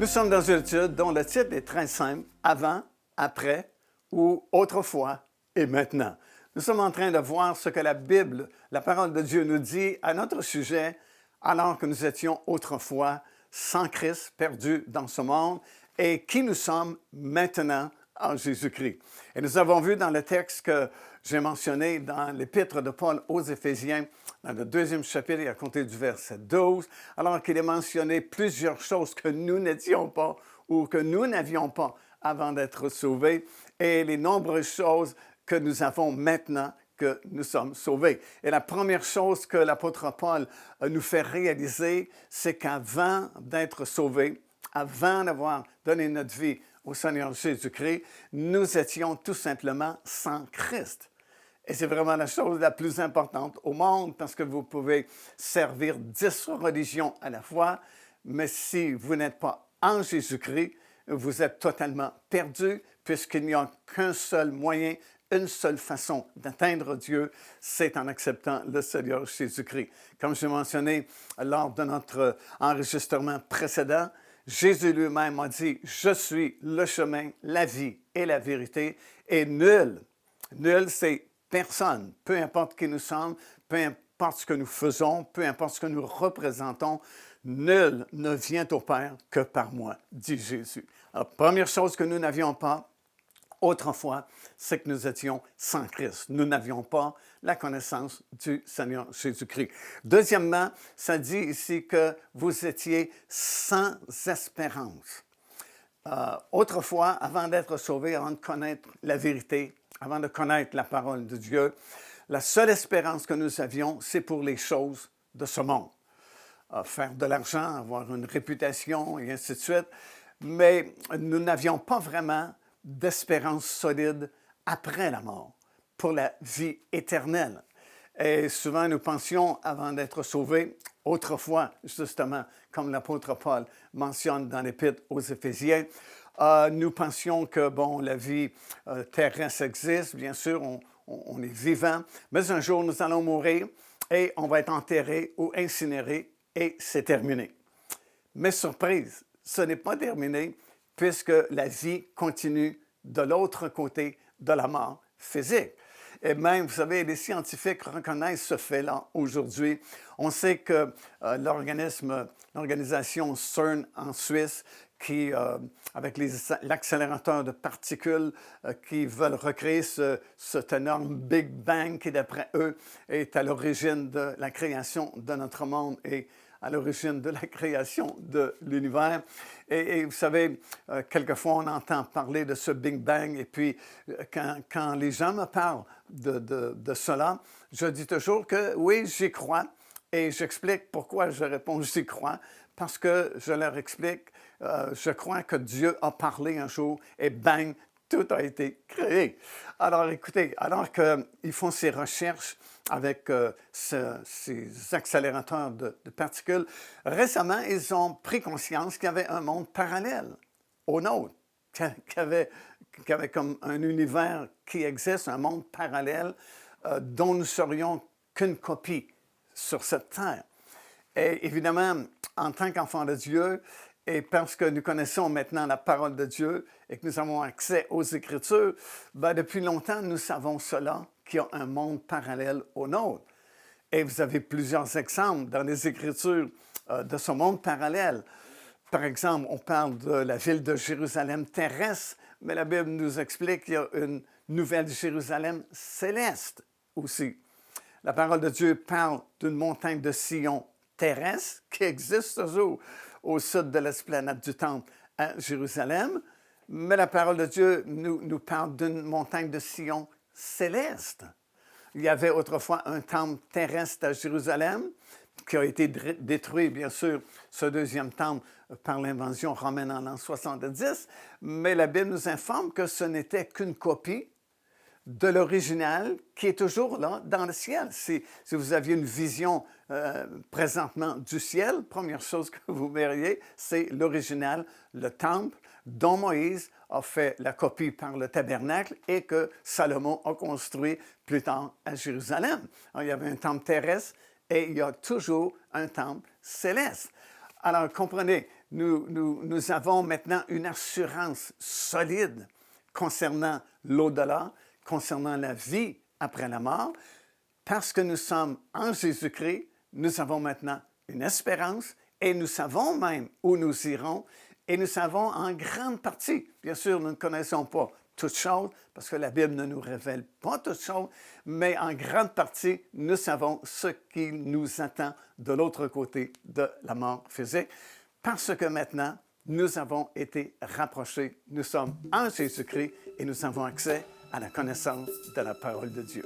Nous sommes dans une étude dont le titre est très simple, Avant, après ou autrefois et maintenant. Nous sommes en train de voir ce que la Bible, la parole de Dieu nous dit à notre sujet alors que nous étions autrefois sans Christ, perdus dans ce monde et qui nous sommes maintenant en Jésus-Christ. Et nous avons vu dans le texte que j'ai mentionné dans l'épître de Paul aux Éphésiens, dans le 2e chapitre, à compter du verset 12, alors qu'il est mentionné plusieurs choses que nous n'étions pas ou que nous n'avions pas avant d'être sauvés et les nombreuses choses que nous avons maintenant que nous sommes sauvés. Et la première chose que l'apôtre Paul nous fait réaliser, c'est qu'avant d'être sauvés, avant d'avoir donné notre vie au Seigneur Jésus-Christ, nous étions tout simplement sans Christ. Et c'est vraiment la chose la plus importante au monde parce que vous pouvez servir 10 religions à la fois, mais si vous n'êtes pas en Jésus-Christ, vous êtes totalement perdu puisqu'il n'y a qu'un seul moyen, une seule façon d'atteindre Dieu, c'est en acceptant le Seigneur Jésus-Christ. Comme je mentionné lors de notre enregistrement précédent, Jésus lui-même a dit « Je suis le chemin, la vie et la vérité » et nul, c'est personne, peu importe qui nous sommes, peu importe ce que nous faisons, peu importe ce que nous représentons, nul ne vient au Père que par moi, dit Jésus. Alors, première chose que nous n'avions pas autrefois, c'est que nous étions sans Christ. Nous n'avions pas la connaissance du Seigneur Jésus-Christ. Deuxièmement, ça dit ici que vous étiez sans espérance. Autrefois, avant d'être sauvés, avant de connaître la vérité, avant de connaître la parole de Dieu, la seule espérance que nous avions, c'est pour les choses de ce monde. Faire de l'argent, avoir une réputation et ainsi de suite. Mais nous n'avions pas vraiment d'espérance solide après la mort, pour la vie éternelle. Et souvent, nous pensions, avant d'être sauvés, autrefois, justement, comme l'apôtre Paul mentionne dans l'Épître aux Éphésiens, nous pensions que, bon, la vie terrestre existe, bien sûr, on est vivant, mais un jour, nous allons mourir et on va être enterré ou incinéré et c'est terminé. Mais surprise, ce n'est pas terminé puisque la vie continue de l'autre côté de la mort physique. Et même, vous savez, les scientifiques reconnaissent ce fait-là aujourd'hui. On sait que l'organisation CERN en Suisse, qui, avec l'accélérateur de particules, qui veulent recréer cet énorme Big Bang qui, d'après eux, est à l'origine de la création de notre monde et à l'origine de la création de l'univers. Et vous savez, quelquefois, on entend parler de ce Big Bang, et puis quand les gens me parlent de cela, je dis toujours que oui, j'y crois, et j'explique pourquoi je réponds j'y crois, parce que je leur explique, je crois que Dieu a parlé un jour, et bang, tout a été créé. Alors écoutez, alors qu'ils font ces recherches avec ces accélérateurs de particules, récemment, ils ont pris conscience qu'il y avait un monde parallèle au nôtre, qu'il y avait comme un univers qui existe, un monde parallèle dont nous serions qu'une copie sur cette terre. Et évidemment, en tant qu'enfants de Dieu, et parce que nous connaissons maintenant la parole de Dieu et que nous avons accès aux Écritures, depuis longtemps, nous savons cela, qu'il y a un monde parallèle au nôtre. Et vous avez plusieurs exemples dans les Écritures de ce monde parallèle. Par exemple, on parle de la ville de Jérusalem terrestre, mais la Bible nous explique qu'il y a une nouvelle Jérusalem céleste aussi. La parole de Dieu parle d'une montagne de Sion terrestre qui existe toujours au sud de l'esplanade du Temple à Jérusalem, mais la parole de Dieu nous parle d'une montagne de Sion céleste. Il y avait autrefois un temple terrestre à Jérusalem qui a été détruit, bien sûr, ce deuxième temple par l'invasion romaine en l'an 70, mais la Bible nous informe que ce n'était qu'une copie de l'original qui est toujours là dans le ciel. Si vous aviez une vision présentement du ciel, première chose que vous verriez, c'est l'original, le temple dont Moïse a fait la copie par le tabernacle et que Salomon a construit plus tard à Jérusalem. Alors, il y avait un temple terrestre et il y a toujours un temple céleste. Alors, comprenez, nous avons maintenant une assurance solide concernant l'au-delà, concernant la vie après la mort. Parce que nous sommes en Jésus-Christ, nous avons maintenant une espérance et nous savons même où nous irons et nous savons en grande partie, bien sûr, nous ne connaissons pas toutes choses parce que la Bible ne nous révèle pas toutes choses, mais en grande partie, nous savons ce qui nous attend de l'autre côté de la mort physique parce que maintenant, nous avons été rapprochés, nous sommes en Jésus-Christ et nous avons accès à la connaissance de la parole de Dieu.